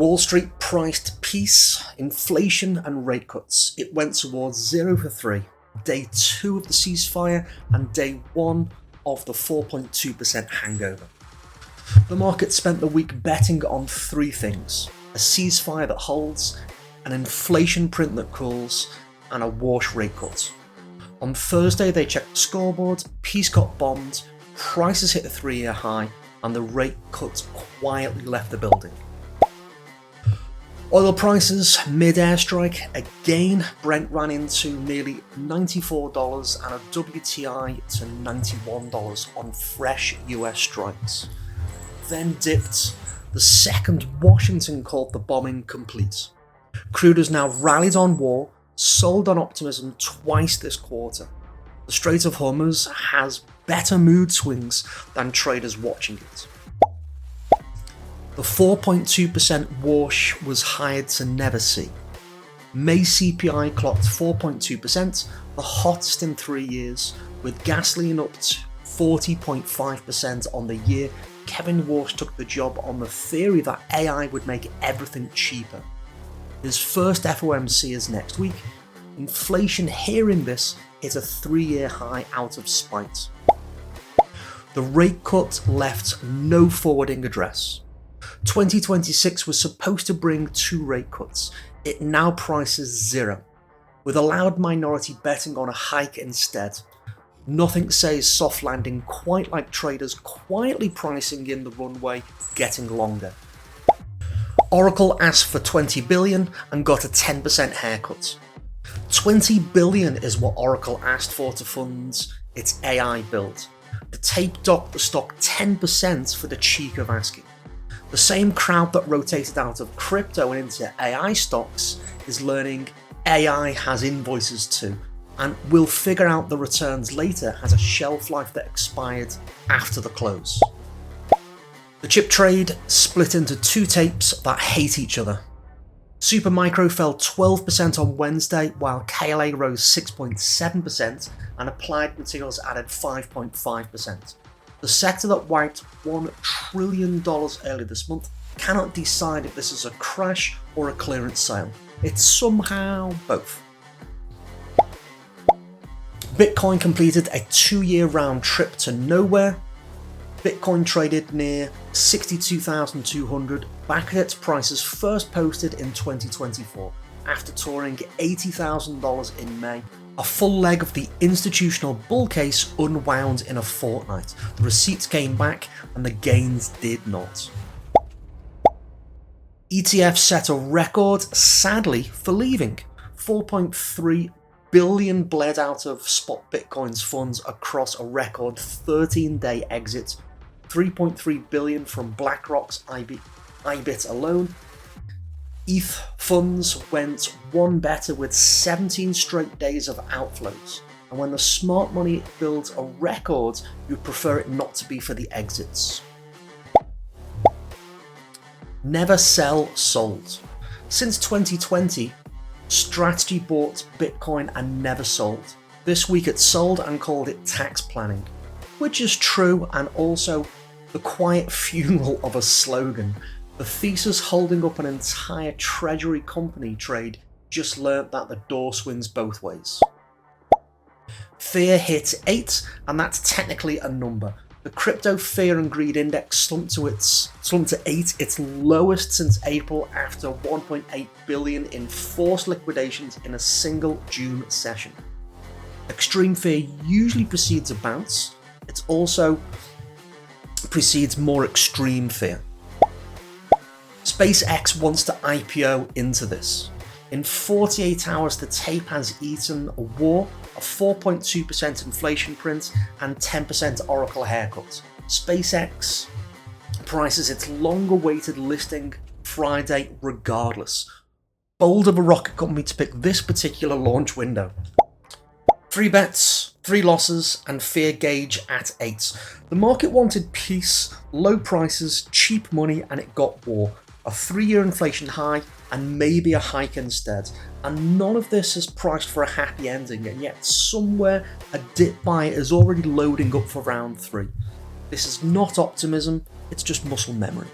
Wall Street priced peace, inflation and rate cuts. It went towards 0 for 3, day 2 of the ceasefire and day 1 of the 4.2% hangover. The market spent the week betting on 3 things: a ceasefire that holds, an inflation print that cools, and a wash rate cut. On Thursday they checked the scoreboard, peace got bombed, prices hit a 3-year high, and the rate cuts quietly left the building. Oil prices mid-airstrike again. Brent ran into nearly $94 and a WTI to $91 on fresh US strikes. Then dipped the second Washington called the bombing complete. Crude has now rallied on war, sold on optimism twice this quarter. The Strait of Hormuz has better mood swings than traders watching it. The 4.2% wash was higher to never see. May CPI clocked 4.2%, the hottest in 3 years, with gasoline up to 40.5% on the year. Kevin Walsh took the job on the theory that AI would make everything cheaper. His first FOMC is next week. Inflation hearing this hit a 3-year high out of spite. The rate cut left no forwarding address. 2026 was supposed to bring 2 rate cuts. It now prices 0, with a loud minority betting on a hike instead. Nothing says soft landing quite like traders quietly pricing in the runway getting longer. Oracle asked for $20 billion and got a 10% haircut. $20 billion is what Oracle asked for to fund its AI build. The tape docked the stock 10% for the cheek of asking. The same crowd that rotated out of crypto and into AI stocks is learning AI has invoices too, and will figure out the returns later has a shelf life that expired after the close. The chip trade split into 2 tapes that hate each other. Supermicro fell 12% on Wednesday, while KLA rose 6.7% and Applied Materials added 5.5%. The sector that wiped $1 trillion earlier this month cannot decide if this is a crash or a clearance sale. It's somehow both. Bitcoin completed a 2-year round trip to nowhere. Bitcoin traded near 62,200, back at its prices first posted in 2024, after touring $80,000 in May. A full leg of the institutional bull case unwound in a fortnight. The receipts came back and the gains did not. ETF set a record, sadly, for leaving. 4.3 billion bled out of spot Bitcoin's funds across a record 13-day exit. 3.3 billion from BlackRock's IBIT alone. ETH funds went one better with 17 straight days of outflows. And when the smart money builds a record, you'd prefer it not to be for the exits. Never sell, sold. Since 2020, Strategy bought Bitcoin and never sold. This week it sold and called it tax planning, which is true and also the quiet funeral of a slogan. The thesis holding up an entire treasury company trade just learnt that the door swings both ways. Fear hit 8, and that's technically a number. The crypto fear and greed index slumped to 8, its lowest since April, after 1.8 billion in forced liquidations in a single June session. Extreme fear usually precedes a bounce. It also precedes more extreme fear. SpaceX wants to IPO into this. In 48 hours, the tape has eaten a war, a 4.2% inflation print, and 10% Oracle haircut. SpaceX prices its long-awaited listing Friday regardless. Bold of a rocket company to pick this particular launch window. 3 bets, 3 losses, and fear gauge at 8. The market wanted peace, low prices, cheap money, and it got war. A 3-year inflation high, and maybe a hike instead. And none of this is priced for a happy ending, and yet somewhere a dip buy is already loading up for round 3. This is not optimism, it's just muscle memory.